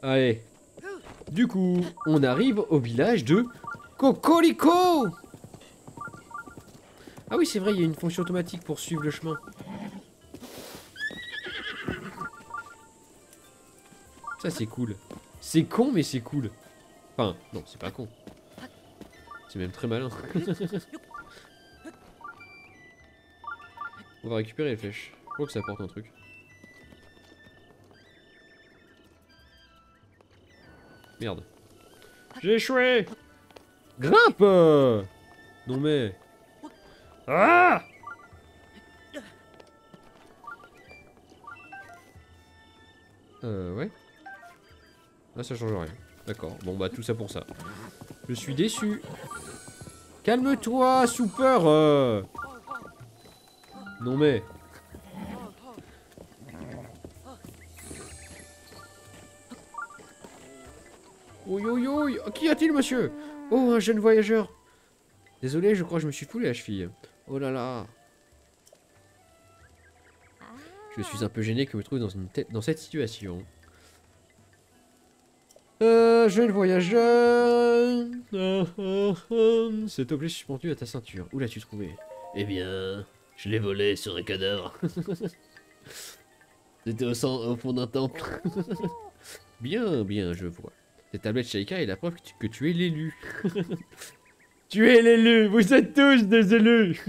Allez. Du coup, on arrive au village de Cocorico. Ah oui, c'est vrai, il y a une fonction automatique pour suivre le chemin. Ça, c'est cool. C'est con, mais c'est cool. Enfin, non, c'est pas con. C'est même très malin. On va récupérer les flèches. Je crois que ça apporte un truc. Merde. J'ai échoué. Grimpe. Non mais... Ah! Ouais. Ah, ça change rien. D'accord. Bon, bah, tout ça pour ça. Je suis déçu. Calme-toi, Super. Non mais... Oi, oi, oi. Qu'y a-t-il, monsieur? Oh, un jeune voyageur. Désolé, je crois que je me suis foulé la cheville. Oh là là. Je suis un peu gêné que je me trouve dans cette situation. Jeune voyageur. Cet objet suspendu à ta ceinture. Où l'as-tu trouvé? Eh bien, je l'ai volé sur un cadavre. C'était au fond d'un temple. Bien, bien, je vois. Cette tablette Shaika est la preuve que tu es l'élu. Tu es l'élu. Vous êtes tous des élus.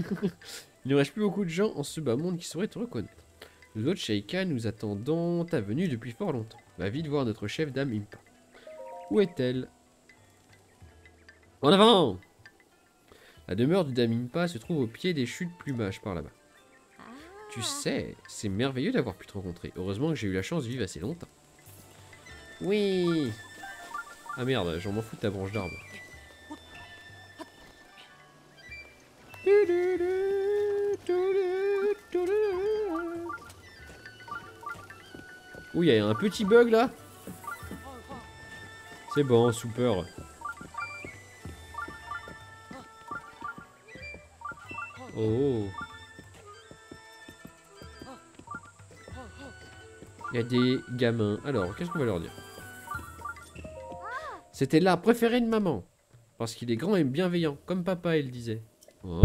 Il ne reste plus beaucoup de gens en ce bas monde qui sauraient te reconnaître. Nous autres, Shaika, nous attendons ta venue depuis fort longtemps. Va vite voir notre chef Dame Impa. Où est-elle? En avant! La demeure du Dame Impa se trouve au pied des chutes Plumage par là-bas. Tu sais, c'est merveilleux d'avoir pu te rencontrer. Heureusement que j'ai eu la chance de vivre assez longtemps. Oui! Ah merde, j'en m'en fous de ta branche d'arbre. Ouh, il y a un petit bug là. C'est bon, super. Oh. Il y a des gamins. Alors, qu'est-ce qu'on va leur dire? C'était l'arbre préféré de maman. Parce qu'il est grand et bienveillant, comme papa, il disait. Oh.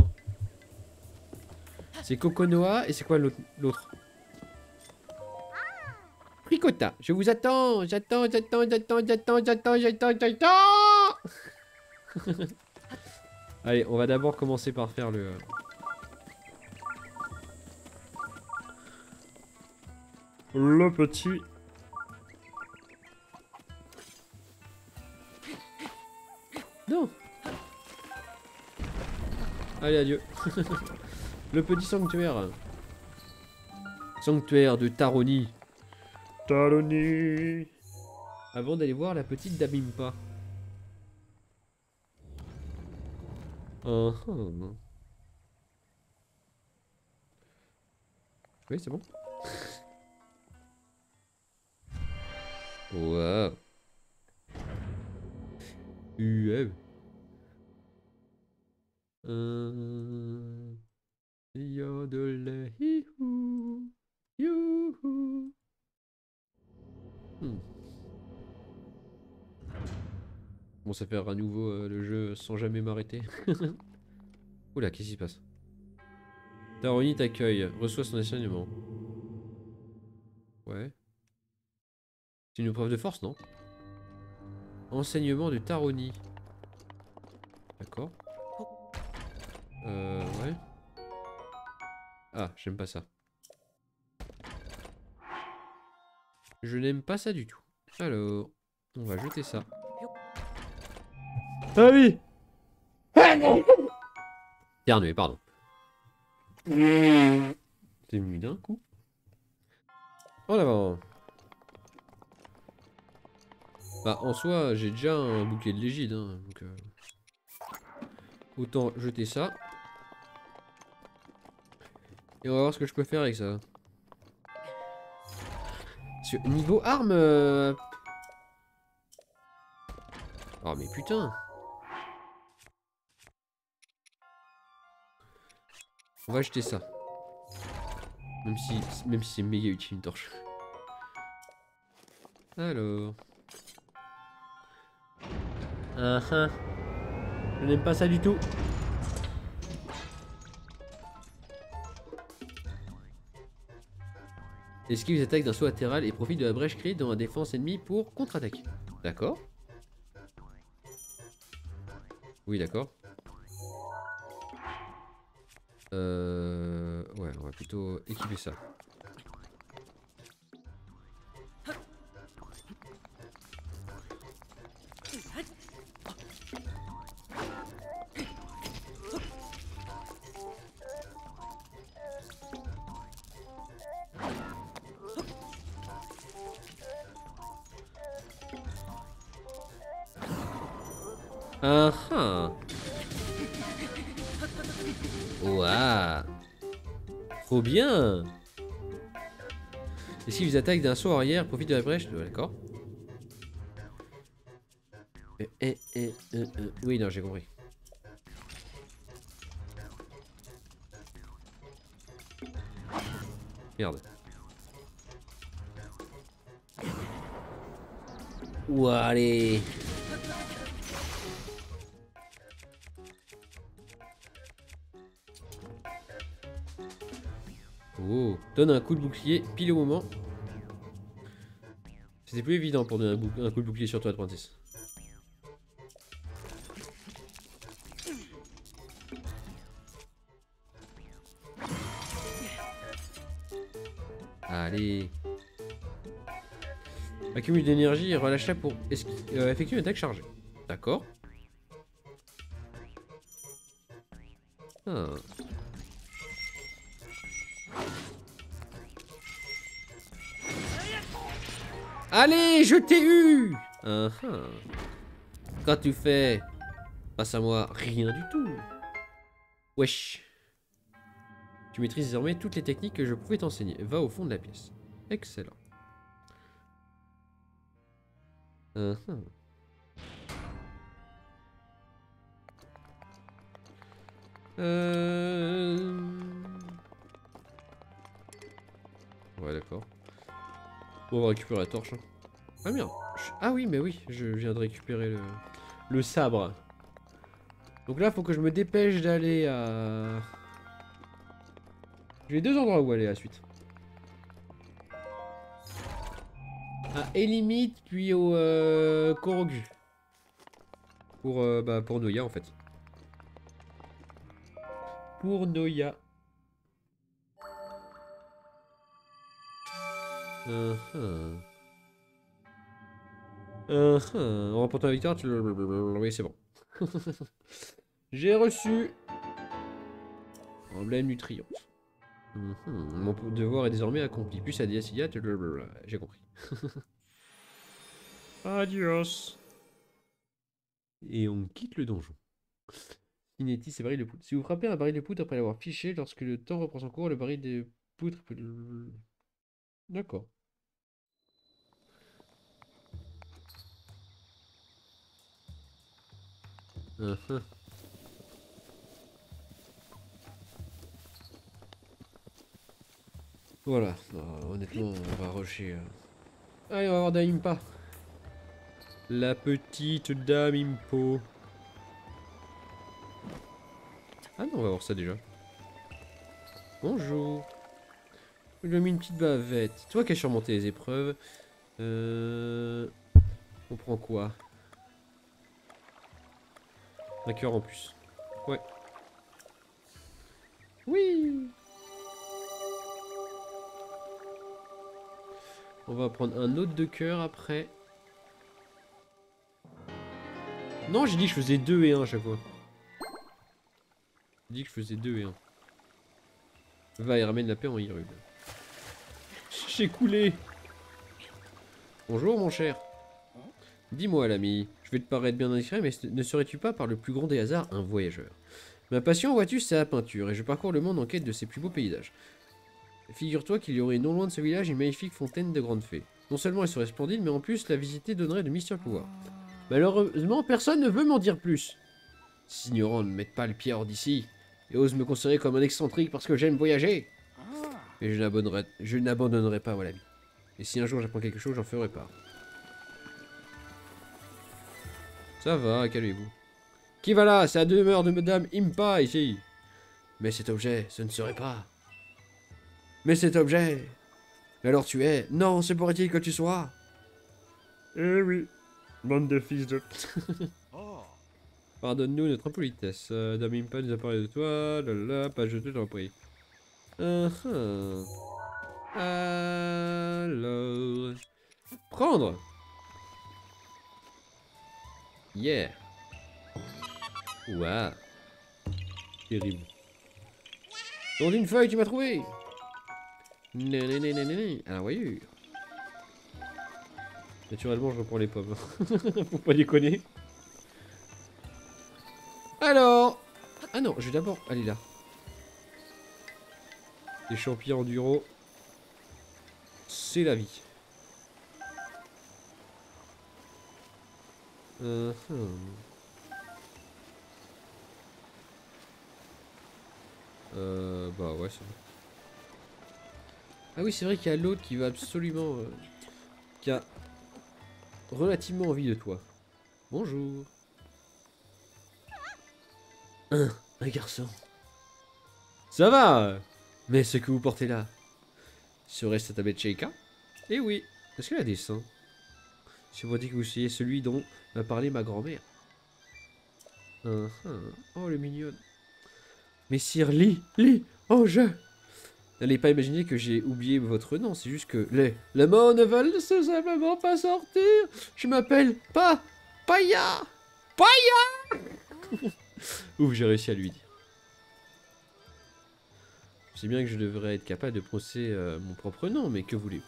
C'est Kokonoha et c'est quoi l'autre? Ricotta, je vous attends. J'attends. Allez, on va d'abord commencer par faire le petit. Non. Allez, adieu. Le petit sanctuaire. Sanctuaire de Taroni. Taroni. Avant d'aller voir la petite Dabimpa. Oui, c'est bon. Wow. Yodel, hihou, youhou. Bon, ça fait à nouveau le jeu sans jamais m'arrêter. Oula, qu'est-ce qui se passe? Taroni t'accueille, reçoit son enseignement. Ouais. C'est une preuve de force, non? Enseignement de Taroni. D'accord. Ouais. Ah, j'aime pas ça. Je n'aime pas ça du tout. Alors, on va jeter ça. Ah oui! Ternué, pardon. C'est venu d'un coup. En avant. Bah, en soi, j'ai déjà un bouquet de l'égide, hein, donc autant jeter ça. Et on va voir ce que je peux faire avec ça. Parce que niveau arme... Oh mais putain. On va jeter ça. Même si c'est méga utile une torche. Alors... Ah ah. Je n'aime pas ça du tout. Esquive les attaques d'un saut latéral et profite de la brèche créée dans la défense ennemie pour contre-attaque. D'accord. Oui, d'accord. Ouais, on va plutôt équiper ça. Ah ah. Ouah. Trop bien. Et si vous attaquez d'un saut arrière, profite de la brèche. D'accord. Oui, non, j'ai compris. Merde. Ouah, allez. Oh. Donne un coup de bouclier pile au moment. C'était plus évident pour donner un coup de bouclier sur toi, Apprentice. Allez. Accumule d'énergie et relâche-la pour effectuer une attaque chargée. D'accord. Ah. Allez, je t'ai eu. Qu'as-tu fait? Face à moi, rien du tout. Wesh. Tu maîtrises désormais toutes les techniques que je pouvais t'enseigner. Va au fond de la pièce. Excellent. Ouais, d'accord. Bon, on va récupérer la torche. Hein. Ah merde. Ah oui, mais oui, je viens de récupérer le sabre. Donc là, faut que je me dépêche d'aller à... J'ai deux endroits où aller à la suite. À Elimite, puis au Korogu. Pour Noya, en fait. Pour Noya. En remportant la victoire, tu... Oui, c'est bon. J'ai reçu... Emblème du triomphe. Mon devoir est désormais accompli. Plus à Diasilia, j'ai compris. Adios. Et on quitte le donjon. Inétis et baril de poudre. Si vous frappez un baril de poudre après l'avoir fiché, lorsque le temps reprend son cours, le baril de poudre peut... D'accord. Voilà. Honnêtement, on va rusher. Allez, on va voir Daimpa. La petite dame Impo. Ah non, on va voir ça déjà. Bonjour. Je lui ai mis une petite bavette. Toi qui as surmonté les épreuves. On prend quoi? Un cœur en plus. Ouais. Oui. On va prendre un autre de cœur après. Non, j'ai dit que je faisais 2 et 1 à chaque fois. J'ai dit que je faisais 2 et 1. Va et ramène la paix en Hyrule. J'ai coulé. Bonjour mon cher. Dis-moi l'ami, je vais te paraître bien indiscret, mais ne serais-tu pas par le plus grand des hasards un voyageur? Ma passion, vois-tu, c'est la peinture, et je parcours le monde en quête de ses plus beaux paysages. Figure-toi qu'il y aurait non loin de ce village une magnifique fontaine de grandes fées. Non seulement elle serait splendide, mais en plus la visiter donnerait de mystérieux pouvoirs. Malheureusement, personne ne veut m'en dire plus. Ces ignorants ne mettent pas le pied hors d'ici, et osent me considérer comme un excentrique parce que j'aime voyager. Mais je n'abandonnerai pas mon ami. Et si un jour j'apprends quelque chose, j'en ferai part. Ça va, calmez-vous. Qui va là? C'est la demeure de Madame Impa ici. Mais cet objet, ce ne serait pas. Mais cet objet. Mais alors tu es. Non, se pourrait-il que tu sois? Eh oui. Bande de fils de. Pardonne-nous notre impolitesse. Dame Impa nous a parlé de toi. Là, pas je t'en prie. Alors. Prendre. Yeah. Ouah. Terrible. Dans une feuille, tu m'as trouvé. À la voyure. Naturellement, je reprends les pommes. Faut pas déconner. Alors. Ah non, je vais d'abord aller là. Les champignons enduro. C'est la vie. Bah ouais, c'est vrai. Ah oui, c'est vrai qu'il y a l'autre qui va absolument... qui a relativement envie de toi. Bonjour. Un garçon. Ça va. Mais ce que vous portez là, serait-ce ta tablette Sheikah? Eh oui. Est-ce qu'elle a des seins? Je vous dis que vous soyez celui dont m'a parlé ma grand-mère. Oh, le mignonne. Messire Lee, oh je... N'allez pas imaginer que j'ai oublié votre nom, c'est juste que les mots ne veulent tout simplement pas sortir. Je m'appelle Paya. Ouf, j'ai réussi à lui dire. Je sais bien que je devrais être capable de prononcer mon propre nom, mais que voulez-vous?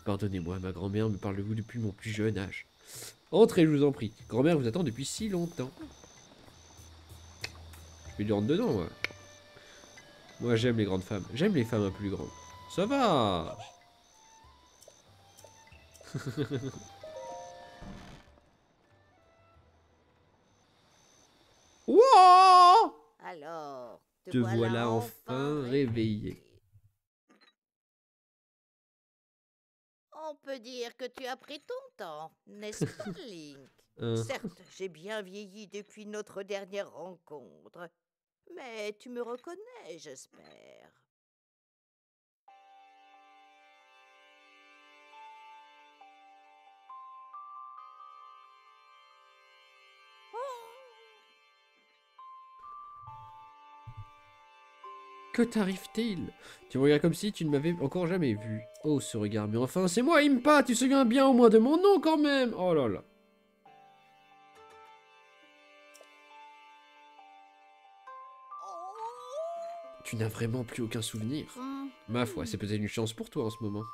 Pardonnez-moi, ma grand-mère me parle de vous depuis mon plus jeune âge. Entrez, je vous en prie. Grand-mère vous attend depuis si longtemps. Je vais lui rentrer dedans, moi. Moi, j'aime les grandes femmes. J'aime les femmes un peu plus grandes. Ça va. Wouah! Alors, Te voilà enfin réveillé. On peut dire que tu as pris ton temps, n'est-ce pas, Link? Certes, j'ai bien vieilli depuis notre dernière rencontre, mais tu me reconnais, j'espère. Que t'arrive-t-il? Tu me regardes comme si tu ne m'avais encore jamais vu. Oh, ce regard, mais enfin, c'est moi, Impa, tu te souviens bien au moins de mon nom quand même. Oh là là. Tu n'as vraiment plus aucun souvenir. Ma foi, c'est peut-être une chance pour toi en ce moment.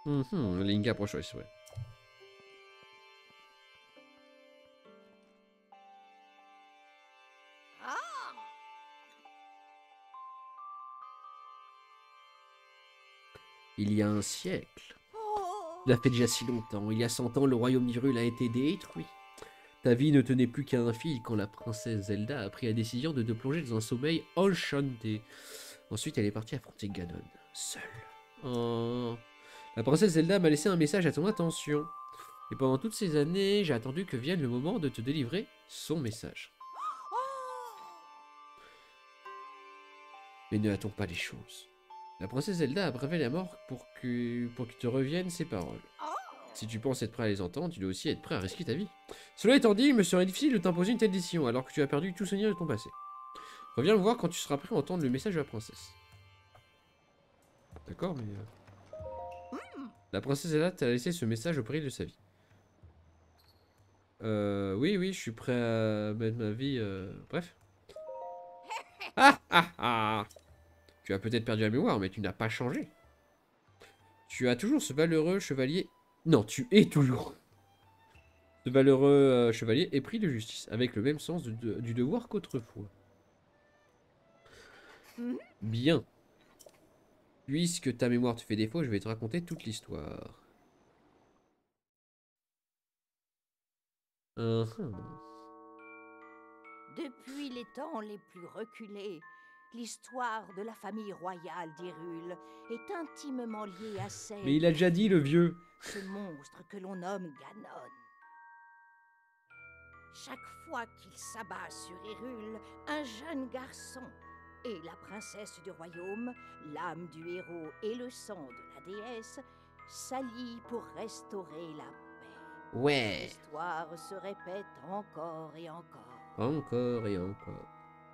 Link approche, ouais, c'est vrai. Il y a un siècle. Il a fait déjà si longtemps. Il y a 100 ans, le royaume d'Hyrule a été détruit. Ta vie ne tenait plus qu'à un fil quand la princesse Zelda a pris la décision de te plonger dans un sommeil enchanté. Ensuite, elle est partie affronter Ganon, seule. Oh. La princesse Zelda m'a laissé un message à ton attention. Et pendant toutes ces années, j'ai attendu que vienne le moment de te délivrer son message. Mais ne hâtons pas les choses. La princesse Zelda a bravé la mort pour que te reviennent ses paroles. Si tu penses être prêt à les entendre, tu dois aussi être prêt à risquer ta vie. Cela étant dit, il me serait difficile de t'imposer une telle décision alors que tu as perdu tout souvenir de ton passé. Reviens me voir quand tu seras prêt à entendre le message de la princesse. D'accord, mais... La princesse Zelda t'a laissé ce message au péril de sa vie. Oui, je suis prêt à mettre ma vie... Bref. Ah. Tu as peut-être perdu la mémoire, mais tu n'as pas changé. Tu as toujours ce valeureux chevalier... Non, tu es toujours... Ce valeureux chevalier épris de justice, avec le même sens du devoir qu'autrefois. Bien. Puisque ta mémoire te fait défaut, je vais te raconter toute l'histoire. Depuis les temps les plus reculés, L'histoire de la famille royale d'Hyrule est intimement liée à celle... Mais il a déjà dit, le vieux. Ce monstre que l'on nomme Ganon. Chaque fois qu'il s'abat sur Hyrule, un jeune garçon et la princesse du royaume, l'âme du héros et le sang de la déesse, s'allient pour restaurer la paix. Ouais. L'histoire se répète encore et encore. Encore et encore.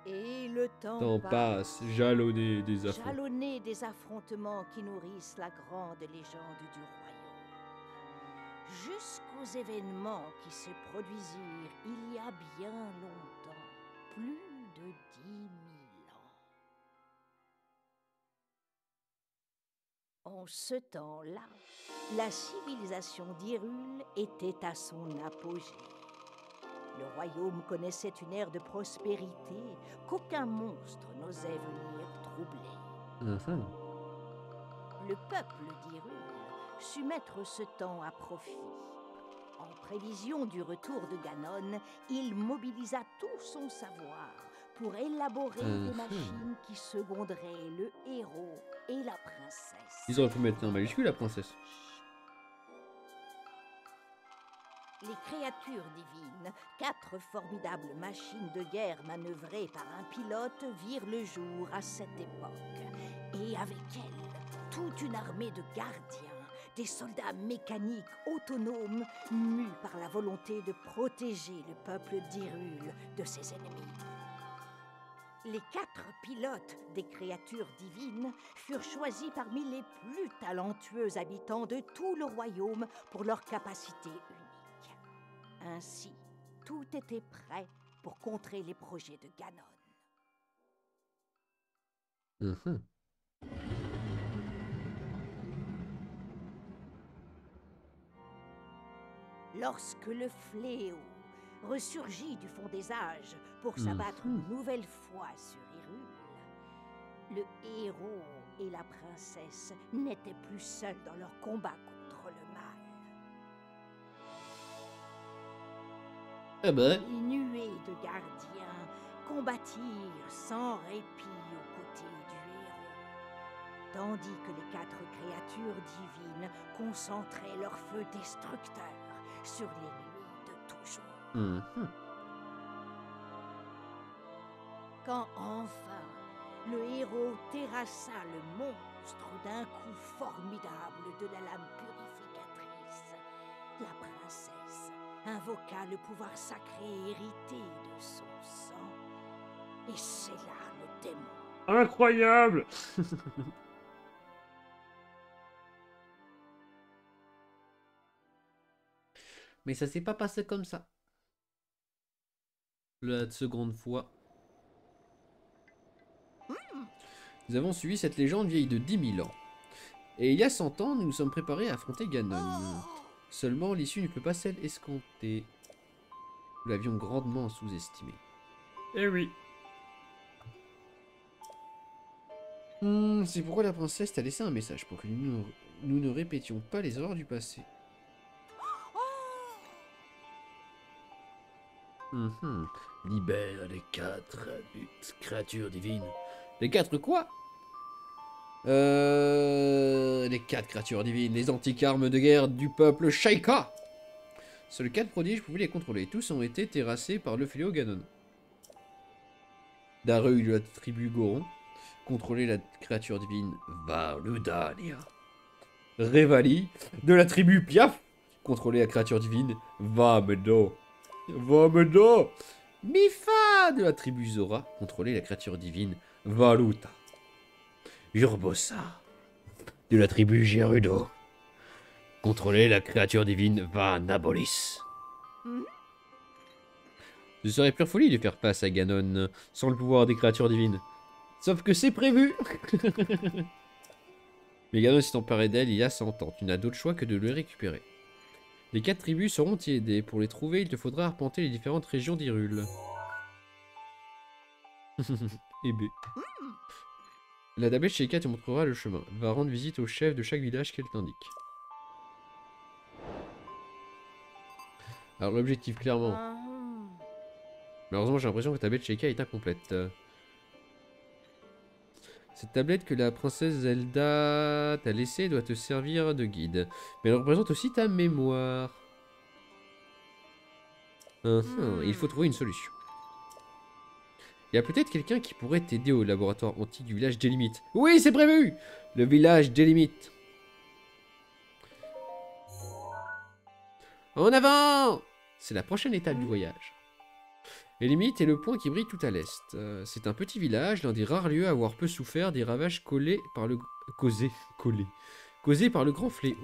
Et le temps Temps passe, jalonné des affrontements. jalonné des affrontements qui nourrissent la grande légende du royaume. Jusqu'aux événements qui se produisirent il y a bien longtemps, plus de 10 000 ans. En ce temps-là, la civilisation d'Hyrule était à son apogée. Le royaume connaissait une ère de prospérité qu'aucun monstre n'osait venir troubler. Le peuple d'Hyrule sut mettre ce temps à profit. En prévision du retour de Ganon, il mobilisa tout son savoir pour élaborer des machines qui seconderaient le héros et la princesse. Ils auraient pu mettre en majuscule la princesse. Les créatures divines, 4 formidables machines de guerre manœuvrées par un pilote, virent le jour à cette époque. Et avec elles, toute une armée de gardiens, des soldats mécaniques autonomes, mus par la volonté de protéger le peuple d'Hyrule de ses ennemis. Les 4 pilotes des créatures divines furent choisis parmi les plus talentueux habitants de tout le royaume pour leur capacité unique. Ainsi, tout était prêt pour contrer les projets de Ganon. Lorsque le fléau ressurgit du fond des âges pour s'abattre une nouvelle fois sur Hyrule, le héros et la princesse n'étaient plus seuls dans leur combat contre le mal. Eh ben. Les nuées de gardiens combattirent sans répit aux côtés du héros, tandis que les 4 créatures divines concentraient leur feu destructeur sur l'ennemi de toujours. Quand enfin le héros terrassa le monstre d'un coup formidable de la lame purificatrice, la princesse invoqua le pouvoir sacré hérité de son sang et scella le démon. Incroyable. Mais ça s'est pas passé comme ça. La seconde fois. Nous avons suivi cette légende vieille de 10 000 ans. Et il y a 100 ans, nous nous sommes préparés à affronter Ganon. Seulement, l'issue ne peut pas celle escomptée. Nous l'avions grandement sous-estimé. Eh oui. C'est pourquoi la princesse t'a laissé un message pour que nous ne répétions pas les erreurs du passé. Libère les 4 créatures divines. Les 4 quoi? Les 4 créatures divines, les antiques armes de guerre du peuple Sheikah. Seuls 4 prodiges pouvaient les contrôler. Tous ont été terrassés par le fléau Ganon. Dareuil de la tribu Goron contrôlait la créature divine Varludania. Revali de la tribu Piaf contrôlait la créature divine Vamedo. Mifa de la tribu Zora contrôlait la créature divine Valuta. Urbosa de la tribu Gerudo contrôlait la créature divine Vanabolis. Ce serait pure folie de faire face à Ganon sans le pouvoir des créatures divines. Sauf que c'est prévu. Mais Ganon s'est emparé d'elle il y a 100 ans. Tu n'as d'autre choix que de le récupérer. Les 4 tribus seront t'y aider. Pour les trouver, il te faudra arpenter les différentes régions d'Hyrule. Et B. La tablette Sheikah te montrera le chemin. Va rendre visite au chef de chaque village qu'elle t'indique. Alors l'objectif, clairement. Malheureusement, j'ai l'impression que ta tablette Sheikah est incomplète. Cette tablette que la princesse Zelda t'a laissée doit te servir de guide. Mais elle représente aussi ta mémoire. Il faut trouver une solution. Il y a peut-être quelqu'un qui pourrait t'aider au laboratoire antique du village des limites. Oui, c'est prévu! Le village des limites. En avant! C'est la prochaine étape du voyage. Les limites est le point qui brille tout à l'est. C'est un petit village, l'un des rares lieux à avoir peu souffert des ravages causés par le grand fléau.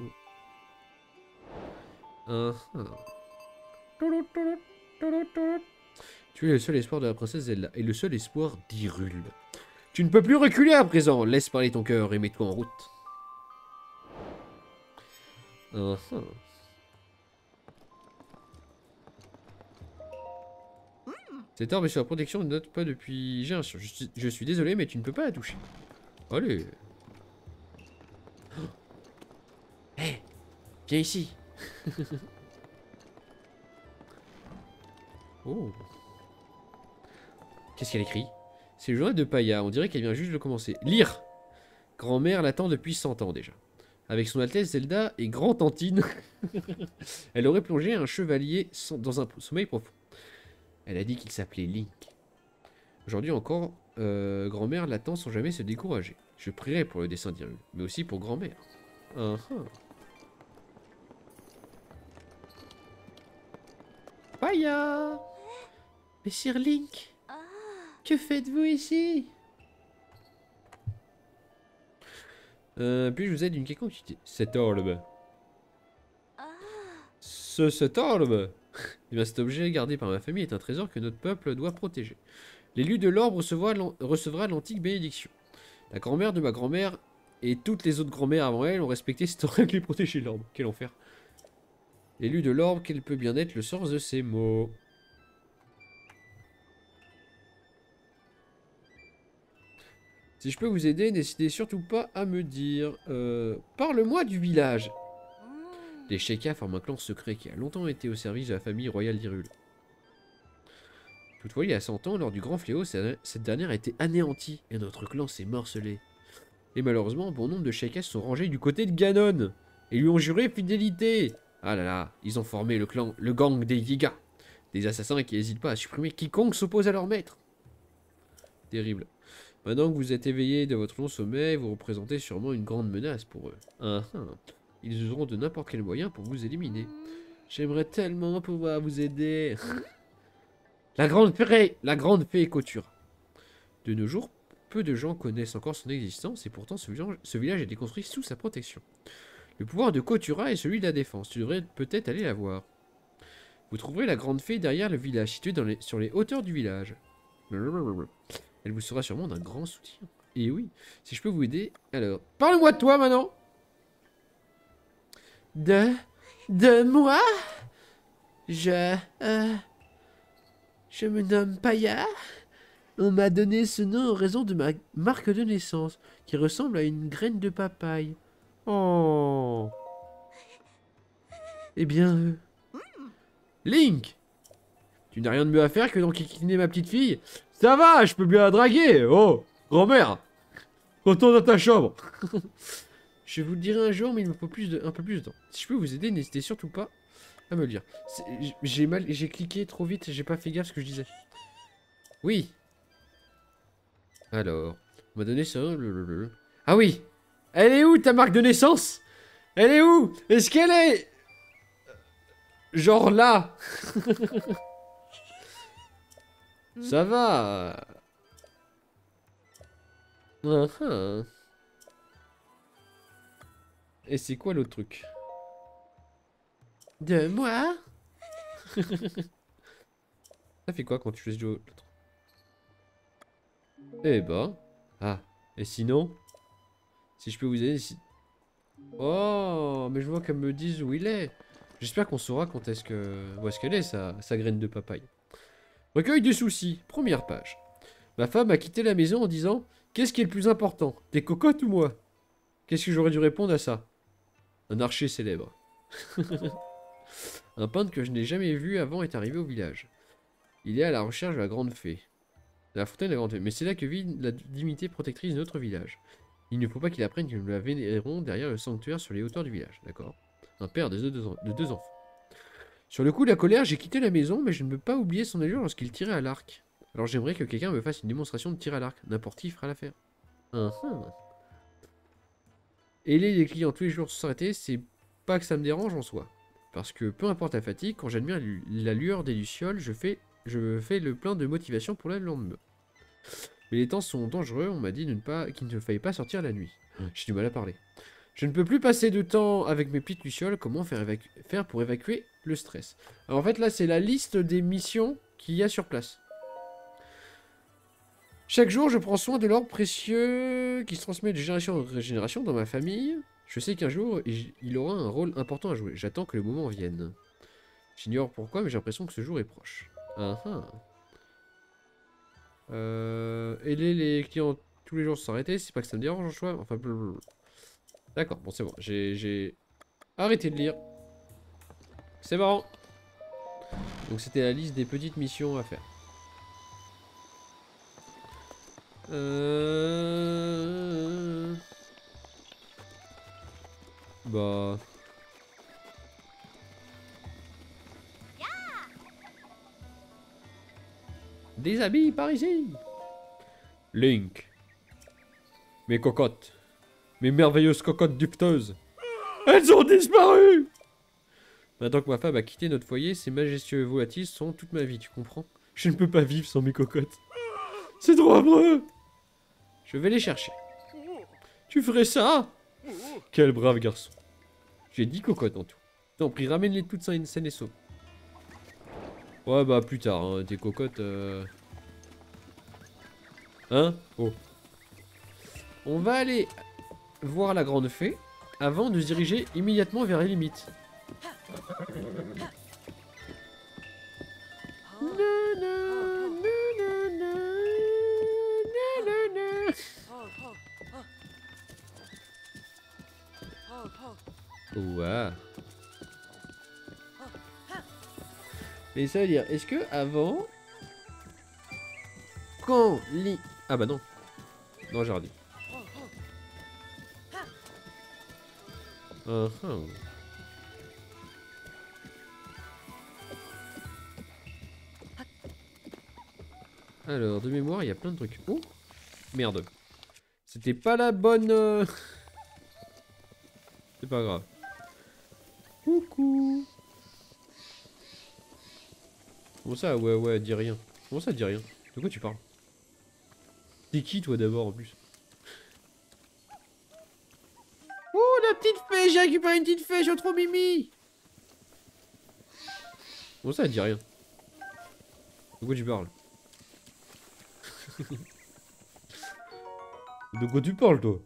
Tu es le seul espoir de la princesse Zelda et le seul espoir d'Hyrule. Tu ne peux plus reculer à présent. Laisse parler ton cœur et mets-toi en route. Cette orbe est sur la protection, ne note pas depuis... J'ai un sur. Je suis désolé, mais tu ne peux pas la toucher. Allez. Hé, hey, viens ici. Oh. Qu'est-ce qu'elle écrit? C'est le journal de Paya, on dirait qu'elle vient juste de commencer. Lire. Grand-mère l'attend depuis 100 ans déjà. Avec son Altesse Zelda et grand-tantine, elle aurait plongé un chevalier dans un sommeil profond. Elle a dit qu'il s'appelait Link. Aujourd'hui encore, grand-mère l'attend sans jamais se décourager. Je prierai pour le dessin d'Hyrule, mais aussi pour grand-mère. Paya! Monsieur Link, que faites-vous ici? Puis je vous aide d'une quelconque utilité. Cet orbe. Cet orbe. Eh bien, cet objet gardé par ma famille est un trésor que notre peuple doit protéger. L'élu de l'orbe recevra l'antique bénédiction. La grand-mère de ma grand-mère et toutes les autres grand-mères avant elle ont respecté cette règle et protégé l'orbe. Quel enfer. L'élu de l'orbe, quel peut bien être le sens de ces mots? Si je peux vous aider, n'hésitez surtout pas à me dire. Parle-moi du village. Les Sheikah forment un clan secret qui a longtemps été au service de la famille royale d'Hyrule. Toutefois, il y a 100 ans, lors du grand fléau, cette dernière a été anéantie et notre clan s'est morcelé. Et malheureusement, bon nombre de Sheikah se sont rangés du côté de Ganon et lui ont juré fidélité. Ah là là, ils ont formé le gang des Yiga, des assassins qui n'hésitent pas à supprimer quiconque s'oppose à leur maître. Terrible. Maintenant que vous êtes éveillé de votre long sommeil, vous représentez sûrement une grande menace pour eux. Ils useront de n'importe quel moyen pour vous éliminer. J'aimerais tellement pouvoir vous aider. La grande fée Kotura. De nos jours, peu de gens connaissent encore son existence et pourtant ce village a été construit sous sa protection. Le pouvoir de Kotura est celui de la défense. Tu devrais peut-être aller la voir. Vous trouverez la grande fée derrière le village, située sur les hauteurs du village. Elle vous sera sûrement d'un grand soutien. Et oui, si je peux vous aider, alors... Parle-moi de toi, maintenant. De moi? Je me nomme Paya. On m'a donné ce nom en raison de ma marque de naissance, qui ressemble à une graine de papaye. Oh. Eh bien... Link! Tu n'as rien de mieux à faire que d'enquiquiner ma petite fille? Ça va, je peux bien la draguer. Oh, grand-mère, retourne dans ta chambre. Je vous le dirai un jour, mais il me faut un peu plus de temps. Si je peux vous aider, n'hésitez surtout pas à me le dire. J'ai cliqué trop vite, j'ai pas fait gaffe à ce que je disais. Oui. Alors, on m'a donné ça. Ah oui. Elle est où ta marque de naissance? Elle est où? Est-ce qu'elle est... Genre là? Ça va. Et c'est quoi l'autre truc? De moi? Ça fait quoi quand tu fais l'autre? Eh ben. Ah. Et sinon? Si je peux vous aider ici. Oh, mais je vois qu'elle me dise où il est. J'espère qu'on saura quand est-ce que... Où est-ce qu'elle est, sa graine de papaye. Recueil des soucis. Première page. Ma femme a quitté la maison en disant... Qu'est-ce qui est le plus important? Tes cocottes ou moi? Qu'est-ce que j'aurais dû répondre à ça? Un archer célèbre. Un peintre que je n'ai jamais vu avant est arrivé au village. Il est à la recherche de la grande fée. La fontaine de la grande fée. Mais c'est là que vit la divinité protectrice de notre village. Il ne faut pas qu'il apprenne que nous la vénérons derrière le sanctuaire sur les hauteurs du village. D'accord. Un père de deux enfants. Sur le coup de la colère, j'ai quitté la maison, mais je ne peux pas oublier son allure lorsqu'il tirait à l'arc. Alors j'aimerais que quelqu'un me fasse une démonstration de tir à l'arc. N'importe qui fera l'affaire. Aider les clients tous les jours sans s'arrêter, c'est pas que ça me dérange en soi. Parce que peu importe la fatigue, quand j'admire la lueur des lucioles, je fais le plein de motivation pour le lendemain. Mais les temps sont dangereux, on m'a dit qu'il ne fallait pas sortir la nuit. J'ai du mal à parler. Je ne peux plus passer de temps avec mes petites lucioles, comment faire pour évacuer le stress. Alors en fait là c'est la liste des missions qu'il y a sur place. Chaque jour je prends soin de l'or précieux qui se transmet de génération en génération dans ma famille. Je sais qu'un jour il aura un rôle important à jouer. J'attends que le moment vienne. J'ignore pourquoi mais j'ai l'impression que ce jour est proche. Aider les clients tous les jours sans s'arrêter, c'est pas que ça me dérange en choix. Enfin blablabla. D'accord, bon c'est bon, j'ai arrêté de lire. C'est marrant. Donc c'était la liste des petites missions à faire. Bah... Des habits par ici. Link. Mes cocottes. Mes merveilleuses cocottes dufteuses. Elles ont disparu. Maintenant que ma femme a quitté notre foyer, ces majestueux volatiles sont toute ma vie, tu comprends? Je ne peux pas vivre sans mes cocottes. C'est trop amoureux. Je vais les chercher. Tu ferais ça? Quel brave garçon. J'ai 10 cocottes en tout. T'en prie, ramène-les toutes saines et sauves. Ouais, bah plus tard, hein, tes cocottes... Hein? Oh. On va aller voir la grande fée avant de se diriger immédiatement vers les limites. Ouais. Mais ça veut dire, est-ce que avant... Quand li... Ah bah non. Non, j'ai radé. Alors, de mémoire, il y a plein de trucs. Oh, merde. C'était pas la bonne... C'est pas grave. Coucou. Comment ça? Ouais, dis rien. Comment ça, dis rien? De quoi tu parles? T'es qui, toi, d'abord, en plus? Oh, la petite fée! J'ai récupéré une petite fée! Je suis trop mimi! Comment ça, dis rien? De quoi tu parles? De quoi tu parles, toi?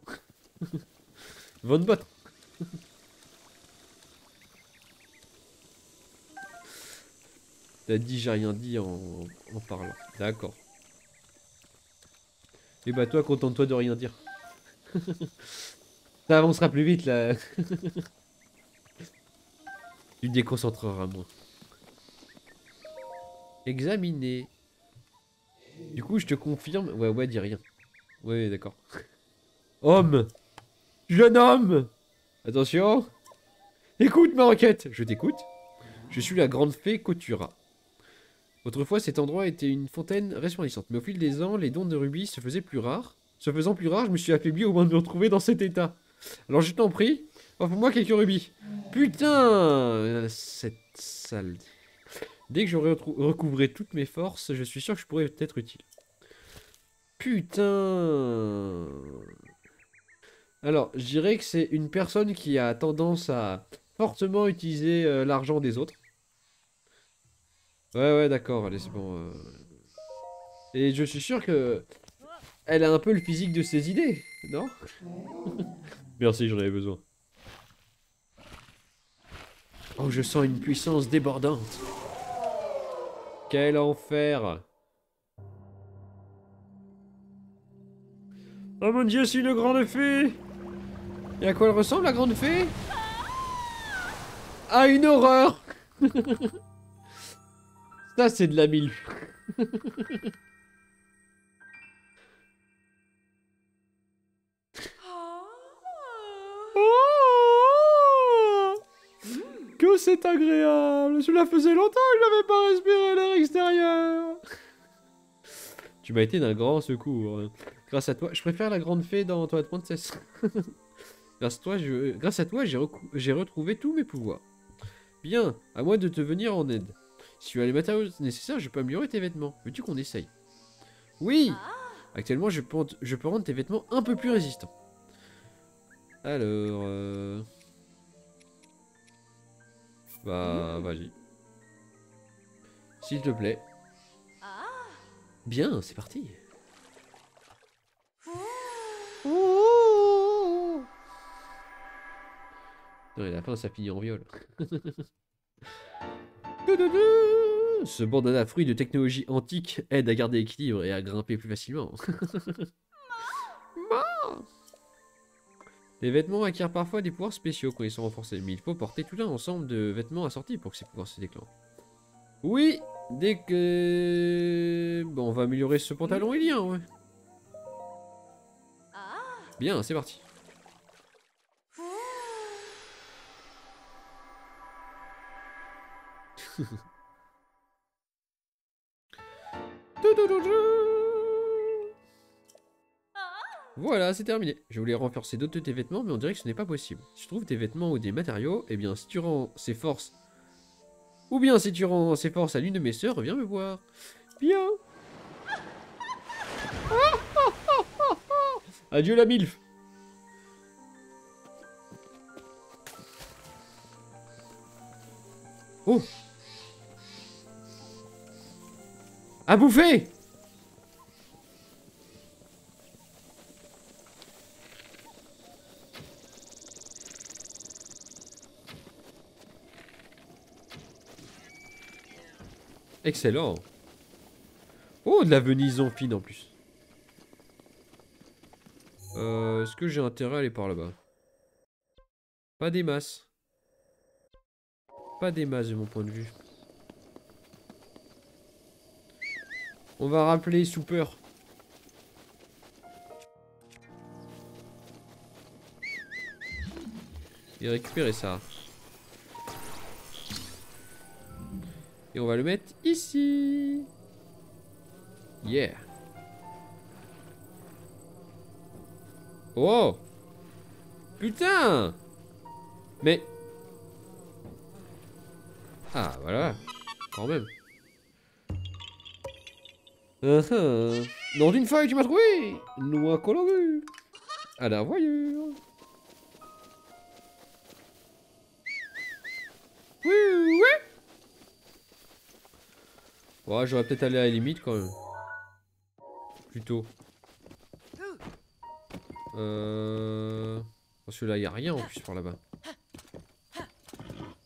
Va te battre. T'as dit j'ai rien dit en parlant. D'accord. Et bah toi, contente-toi de rien dire. Ça avancera plus vite là. Tu te déconcentreras moins. Examiner. Du coup, je te confirme. Ouais, dis rien. Ouais, d'accord. Homme! Jeune homme! Attention! Écoute ma requête! Je t'écoute. Je suis la grande fée Kotura. Autrefois, cet endroit était une fontaine resplendissante, mais au fil des ans, les dons de rubis se faisaient plus rares. Se faisant plus rares, je me suis affaibli au point de me retrouver dans cet état. Alors je t'en prie, offre-moi quelques rubis. Putain! Cette sale... Dès que j'aurai recouvré toutes mes forces, je suis sûr que je pourrais être utile. Putain! Alors, je dirais que c'est une personne qui a tendance à fortement utiliser l'argent des autres. Ouais, d'accord, allez, c'est bon. Et je suis sûr que elle a un peu le physique de ses idées, non? Merci, j'en avais besoin. Oh, je sens une puissance débordante. Quel enfer! Oh mon dieu, c'est une grande fée! Et à quoi elle ressemble, la grande fée? Ah, une horreur! Ça, c'est de la mille. c'est agréable. Cela faisait longtemps que je n'avais pas respiré l'air extérieur. Tu m'as été d'un grand secours. Grâce à toi, je préfère la grande fée dans Twilight Princess. Grâce à toi, j'ai retrouvé tous mes pouvoirs. Bien, à moi de te venir en aide. Si tu as les matériaux nécessaires, je peux améliorer tes vêtements. Veux-tu qu'on essaye? Oui! Actuellement, je peux rendre tes vêtements un peu plus résistants. Alors... Bah, vas-y. S'il te plaît. Bien, c'est parti. Non, et à la fin, ça finit en viol. Ce bandana fruit de technologie antique aide à garder l'équilibre et à grimper plus facilement. Les vêtements acquièrent parfois des pouvoirs spéciaux quand ils sont renforcés, mais il faut porter tout un ensemble de vêtements assortis pour que ces pouvoirs se déclenchent. Oui, dès que... Bon, on va améliorer ce pantalon ilien, ouais. Bien, c'est parti. Voilà, c'est terminé. Je voulais renforcer d'autres de tes vêtements, mais on dirait que ce n'est pas possible. Si tu trouves des vêtements ou des matériaux, eh bien, si tu rends ces forces... Ou bien, si tu rends ces forces à l'une de mes sœurs, reviens me voir. Bien. Adieu la milf. Oh. À bouffer. Excellent. Oh, de la venison fine en plus. Est-ce que j'ai intérêt à aller par là-bas? Pas des masses. Pas des masses de mon point de vue. On va rappeler Super. Et récupérer ça. Et on va le mettre ici. Yeah. Oh. Putain. Mais... Ah, voilà. Quand même. Dans une feuille, tu m'as trouvé. Noix colorée. À la voyure. Oui, oui. Ouais, j'aurais peut-être allé à la limite quand même. Plutôt. Parce que là, il n'y a rien en plus par là-bas.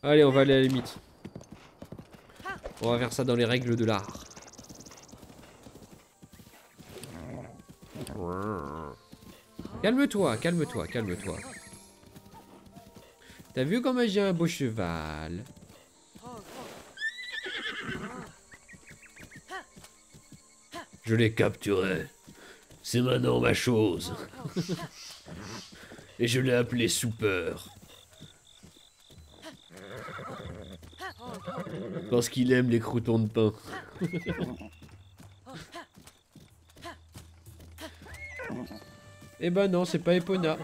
Allez, on va aller à la limite. On va faire ça dans les règles de l'art. Calme-toi, calme-toi, calme-toi. T'as vu comment j'ai un beau cheval? Je l'ai capturé. C'est maintenant ma chose. Et je l'ai appelé Super. Parce qu'il aime les croûtons de pain. Eh ben non, c'est pas Epona.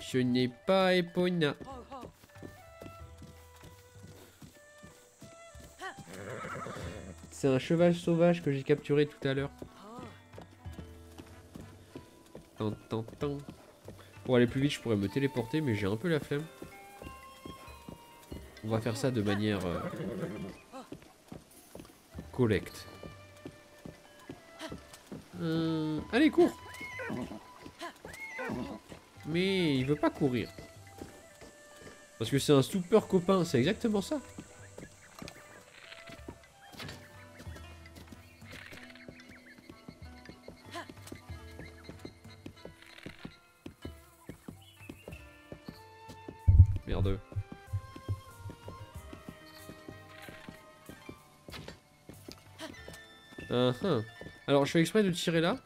Ce n'est pas Epona. C'est un cheval sauvage que j'ai capturé tout à l'heure. Pour aller plus vite, je pourrais me téléporter, mais j'ai un peu la flemme. On va faire ça de manière... collecte. Allez, cours! Mais il veut pas courir. Parce que c'est un super copain, c'est exactement ça. Merde. Alors je fais exprès de tirer là.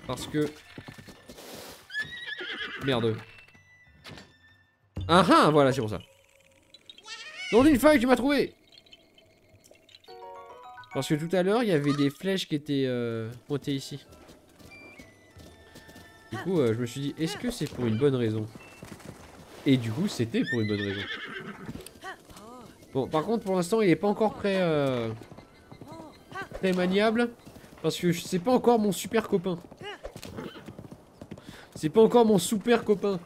Parce que... Merde. Ah ah, voilà, c'est pour ça. Dans une faille, tu m'as trouvé. Parce que tout à l'heure, il y avait des flèches qui étaient pointées ici. Du coup, je me suis dit, est-ce que c'est pour une bonne raison? Et du coup, c'était pour une bonne raison. Bon, par contre, pour l'instant, il est pas encore très maniable. Parce que c'est pas encore mon super copain. C'est pas encore mon super copain.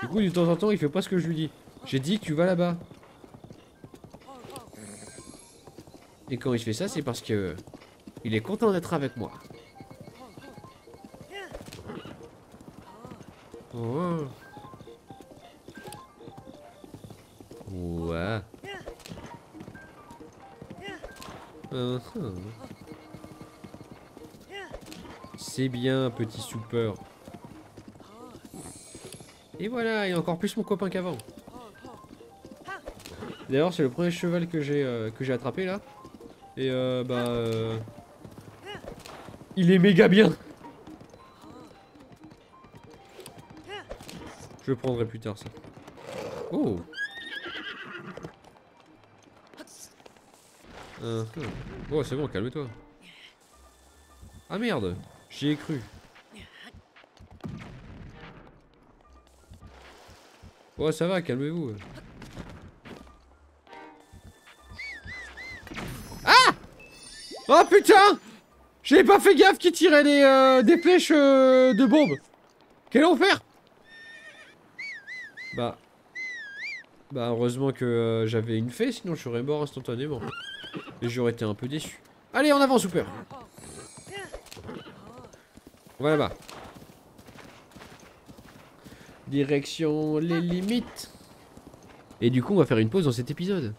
Du coup, de temps en temps, il fait pas ce que je lui dis. J'ai dit que tu vas là-bas. Et quand il fait ça, c'est parce que il est content d'être avec moi. Oh. Ouais. C'est bien, petit soupeur. Et voilà, il est encore plus mon copain qu'avant. D'ailleurs, c'est le premier cheval que j'ai attrapé là. Et il est méga bien. Je le prendrai plus tard ça. Oh. Oh, c'est bon, calme-toi. Ah merde, j'y ai cru. Oh, ça va, calmez-vous. Ah! Oh putain! J'avais pas fait gaffe qu'il tirait des flèches de bombes. Quel enfer! Bah heureusement que j'avais une fée, sinon je serais mort instantanément. Et j'aurais été un peu déçu. Allez, en avant, super! On va là-bas. Direction les limites. Et du coup, on va faire une pause dans cet épisode.